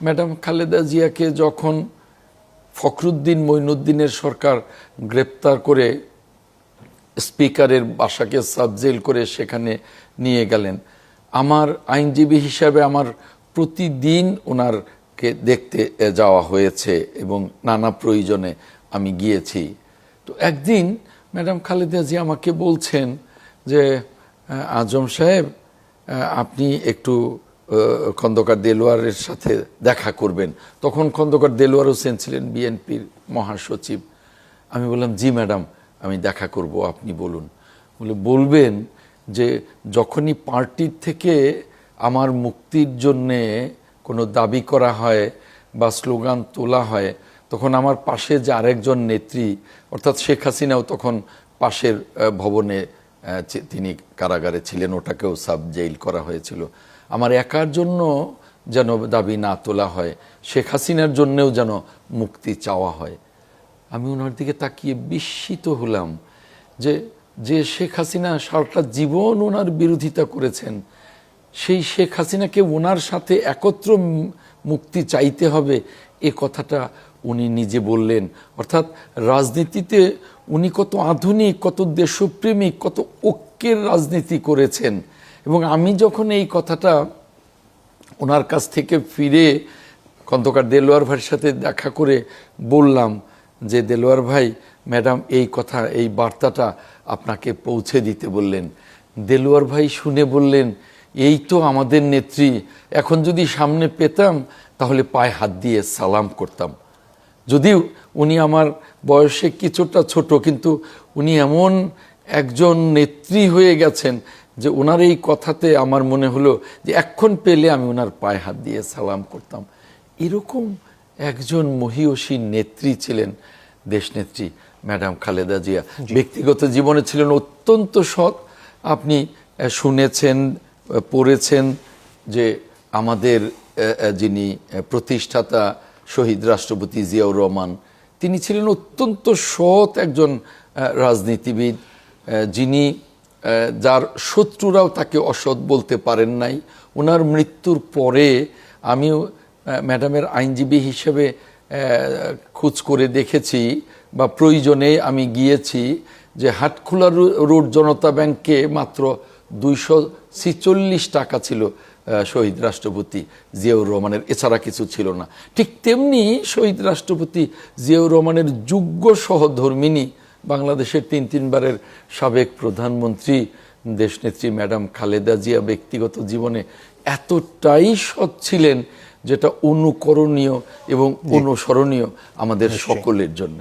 Madam Khaleda জিয়াকে যখন ফখরুদ্দিন মঈনুদ্দিনের সরকার গ্রেপ্তার করে স্পিকারের বাসাকে সাবজেল করে সেখানে নিয়ে গেলেন, আমার আইনজীবী হিসাবে আমার প্রতিদিন ওনারকে দেখতে যাওয়া হয়েছে এবং নানা প্রয়োজনে আমি গিয়েছি। তো একদিন ম্যাডাম খালেদা জিয়া আমাকে বলছেন যে আজম সাহেব, আপনি একটু খন্দকার দেলোয়ারের সাথে দেখা করবেন। তখন খন্দকার দেলোয়ার হোসেন ছিলেন বিএনপির মহাসচিব। আমি বললাম, জি ম্যাডাম, আমি দেখা করব, আপনি বলুন। বলবেন যে যখনই পার্টির থেকে আমার মুক্তির জন্যে কোনো দাবি করা হয় বা স্লোগান তোলা হয়, তখন আমার পাশে যে আরেকজন নেত্রী অর্থাৎ শেখ হাসিনাও তখন পাশের ভবনে তিনি কারাগারে ছিলেন, ওটাকেও সাব জেইল করা হয়েছিল। আমার একার জন্য যেন দাবি না তোলা হয়, শেখ হাসিনার জন্যেও যেন মুক্তি চাওয়া হয়। আমি ওনার দিকে তাকিয়ে বিস্মিত হলাম যে যে শেখ হাসিনা সারাটা জীবন ওনার বিরোধিতা করেছেন, সেই শেখ হাসিনাকে ওনার সাথে একত্র মুক্তি চাইতে হবে, এ কথাটা উনি নিজে বললেন। অর্থাৎ রাজনীতিতে উনি কত আধুনিক, কত দেশপ্রেমিক, কত ঐক্যের রাজনীতি করেছেন। এবং আমি যখন এই কথাটা ওনার কাছ থেকে ফিরে খন্দকার দেলোয়ার ভাইয়ের সাথে দেখা করে বললাম যে দেলোয়ার ভাই, ম্যাডাম এই কথা, এই বার্তাটা আপনাকে পৌঁছে দিতে বললেন। দেলোয়ার ভাই শুনে বললেন, এই তো আমাদের নেত্রী, এখন যদি সামনে পেতাম তাহলে পায়ে হাত দিয়ে সালাম করতাম। যদিও উনি আমার বয়সে কিছুটা ছোট, কিন্তু উনি এমন একজন নেত্রী হয়ে গেছেন যে ওনার এই কথাতে আমার মনে হলো যে এখন পেলে আমি ওনার পায়ে হাত দিয়ে সালাম করতাম। এরকম একজন মহীয়সী নেত্রী ছিলেন দেশনেত্রী ম্যাডাম খালেদা জিয়া। ব্যক্তিগত জীবনে ছিলেন অত্যন্ত সৎ। আপনি শুনেছেন, পড়েছেন যে আমাদের যিনি প্রতিষ্ঠাতা শহীদ রাষ্ট্রপতি জিয়াউর রহমান, তিনি ছিলেন অত্যন্ত সৎ একজন রাজনীতিবিদ, যিনি যার শত্রুরাও তাকে অসৎ বলতে পারেন নাই। ওনার মৃত্যুর পরে আমিও ম্যাডামের আইনজীবী হিসেবে খোঁজ করে দেখেছি বা প্রয়োজনে আমি গিয়েছি যে হাটখোলা রোড জনতা ব্যাংকে মাত্র 246 টাকা ছিল শহীদ রাষ্ট্রপতি জিয়াউর রহমানের, এছাড়া কিছু ছিল না। ঠিক তেমনি শহীদ রাষ্ট্রপতি জিয়াউর রহমানের যোগ্য সহধর্মিনী, বাংলাদেশের 3 বারের সাবেক প্রধানমন্ত্রী দেশনেত্রী ম্যাডাম খালেদা জিয়া ব্যক্তিগত জীবনে এতটাই সৎ ছিলেন যেটা অনুকরণীয় এবং অনুসরণীয় আমাদের সকলের জন্য।